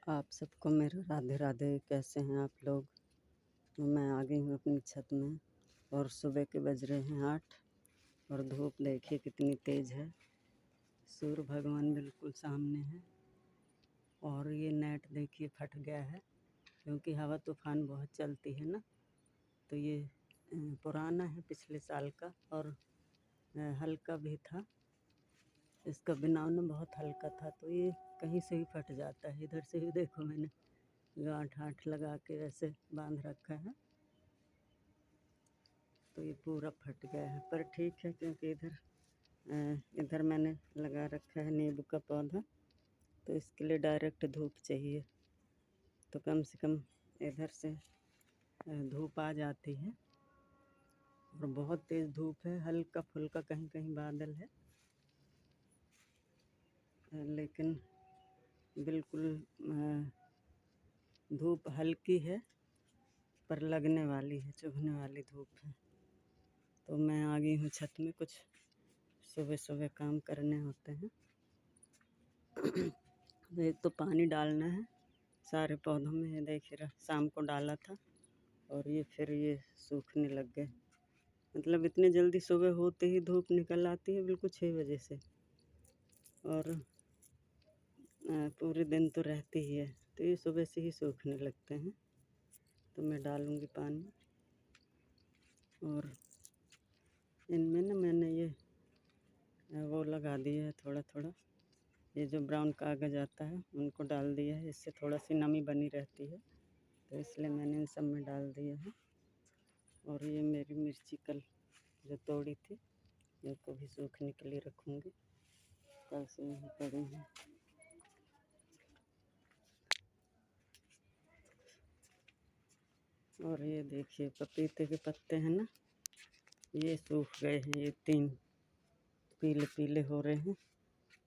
आप सबको मेरा राधे राधे। कैसे हैं आप लोग? तो मैं आ गई हूँ अपनी छत में और सुबह के बज रहे हैं 8 और धूप देखिए कितनी तेज़ है। सूर्य भगवान बिल्कुल सामने है और ये नेट देखिए फट गया है क्योंकि हवा तूफान बहुत चलती है ना। तो ये पुराना है, पिछले साल का और हल्का भी था। इसका बनावना बहुत हल्का था तो ये कहीं से ही फट जाता है। इधर से भी देखो, मैंने गांठ लगा के वैसे बांध रखा है तो ये पूरा फट गया है। पर ठीक है क्योंकि इधर मैंने लगा रखा है नींबू का पौधा, तो इसके लिए डायरेक्ट धूप चाहिए। तो कम से कम इधर से धूप आ जाती है और बहुत तेज़ धूप है। हल्का फुल्का कहीं कहीं बादल है, लेकिन बिल्कुल धूप हल्की है पर लगने वाली है, चुभने वाली धूप है। तो मैं आ गई हूँ छत में, कुछ सुबह सुबह काम करने होते हैं। तो एक तो पानी डालना है सारे पौधों में, ये देखिए शाम को डाला था और ये फिर ये सूखने लग गए। मतलब इतनी जल्दी सुबह होते ही धूप निकल आती है, बिल्कुल 6 बजे से, और पूरे दिन तो रहती ही है, तो ये सुबह से ही सूखने लगते हैं। तो मैं डालूँगी पानी और इनमें ना मैंने ये वो लगा दिया है थोड़ा थोड़ा, ये जो ब्राउन कागज़ आता है उनको डाल दिया है, इससे थोड़ा सी नमी बनी रहती है, तो इसलिए मैंने इन सब में डाल दिया है। और ये मेरी मिर्ची कल जो तोड़ी थी, इनको भी सूखने के लिए रखूँगी, कल से यहीं पड़ी हैं। और ये देखिए पपीते के पत्ते हैं ना, ये सूख गए हैं, ये 3 पीले पीले हो रहे हैं।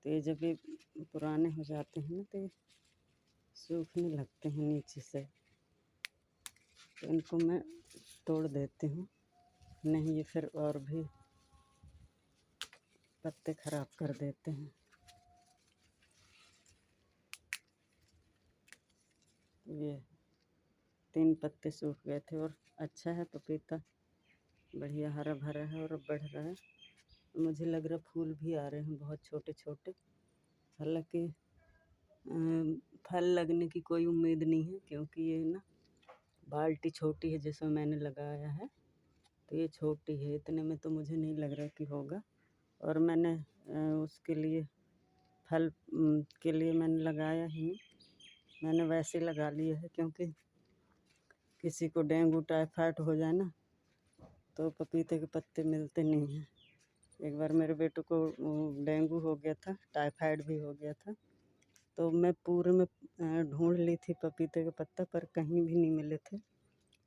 तो ये जब ये पुराने हो जाते हैं ना तो ये सूखने लगते हैं नीचे से, तो इनको मैं तोड़ देती हूँ, नहीं ये फिर और भी पत्ते खराब कर देते हैं। ये 3 पत्ते सूख गए थे और अच्छा है पपीता, बढ़िया हरा भरा है और बढ़ रहा है। मुझे लग रहा फूल भी आ रहे हैं बहुत छोटे छोटे। हालांकि फल लगने की कोई उम्मीद नहीं है क्योंकि ये ना बाल्टी छोटी है जिसमें मैंने लगाया है, तो ये छोटी है, इतने में तो मुझे नहीं लग रहा कि होगा। और मैंने उसके लिए फल के लिए मैंने लगाया ही, मैंने वैसे लगा लिया है क्योंकि किसी को डेंगू टाइफाइड हो जाए ना तो पपीते के पत्ते मिलते नहीं हैं। एक बार मेरे बेटे को डेंगू हो गया था, टाइफाइड भी हो गया था, तो मैं पूरे में ढूंढ ली थी पपीते के पत्ता, पर कहीं भी नहीं मिले थे।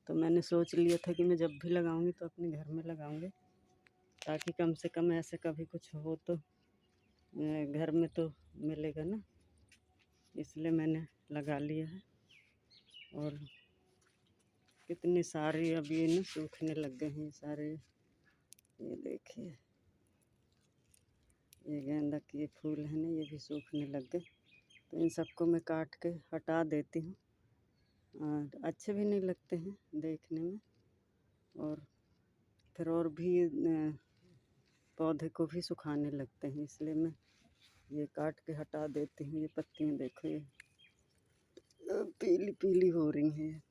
तो मैंने सोच लिया था कि मैं जब भी लगाऊंगी तो अपने घर में लगाऊंगी, ताकि कम से कम ऐसे कभी कुछ हो तो घर में तो मिलेगा ना, इसलिए मैंने लगा लिया है। और कितने सारे अब ये ना सूखने लग गए हैं सारे। ये देखिए ये गेंदा के ये फूल है ना, ये भी सूखने लग गए, तो इन सबको मैं काट के हटा देती हूँ। और अच्छे भी नहीं लगते हैं देखने में, और फिर और भी पौधे को भी सुखाने लगते हैं, इसलिए मैं ये काट के हटा देती हूँ। ये पत्तियाँ देखो, ये पीली पीली हो रही हैं।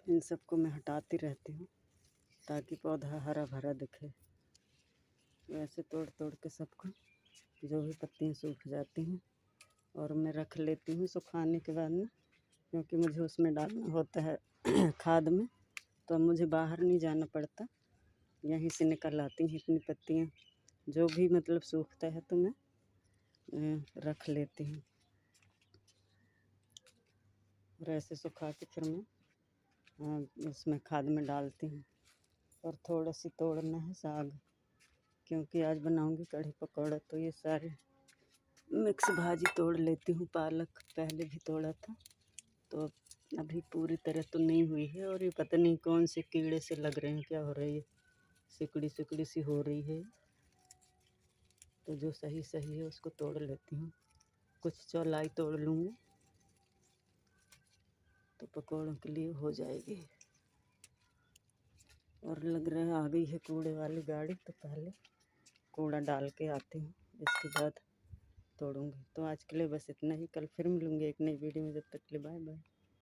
इन सबको मैं हटाती रहती हूँ ताकि पौधा हरा भरा दिखे। वैसे तोड़ तोड़ के सबको, जो भी पत्तियाँ सूख जाती हैं, और मैं रख लेती हूँ सुखाने के बाद में, क्योंकि मुझे उसमें डालना होता है खाद में, तो अब मुझे बाहर नहीं जाना पड़ता, यहीं से निकल आती हैं इतनी पत्तियाँ। जो भी मतलब सूखता है तो मैं रख लेती हूँ, और ऐसे सुखा के फिर मैं उसमें खाद में डालती हूँ। और थोड़ा सी तोड़ना है साग, क्योंकि आज बनाऊँगी कढ़ी पकौड़ा, तो ये सारे मिक्स भाजी तोड़ लेती हूँ। पालक पहले भी तोड़ा था, तो अभी पूरी तरह तो नहीं हुई है, और ये पता नहीं कौन से कीड़े से लग रहे हैं, क्या हो रही है, सिकड़ी सिकड़ी सी हो रही है। तो जो सही सही है उसको तोड़ लेती हूँ। कुछ चौलाई तोड़ लूँगी तो पकौड़ों के लिए हो जाएगी। और लग रहा है आ गई है कूड़े वाली गाड़ी, तो पहले कूड़ा डाल के आती हूँ, इसके बाद तोड़ूँगी। तो आज के लिए बस इतना ही। कल फिर मिलूँगी एक नई वीडियो में। जब तक के लिए बाय बाय।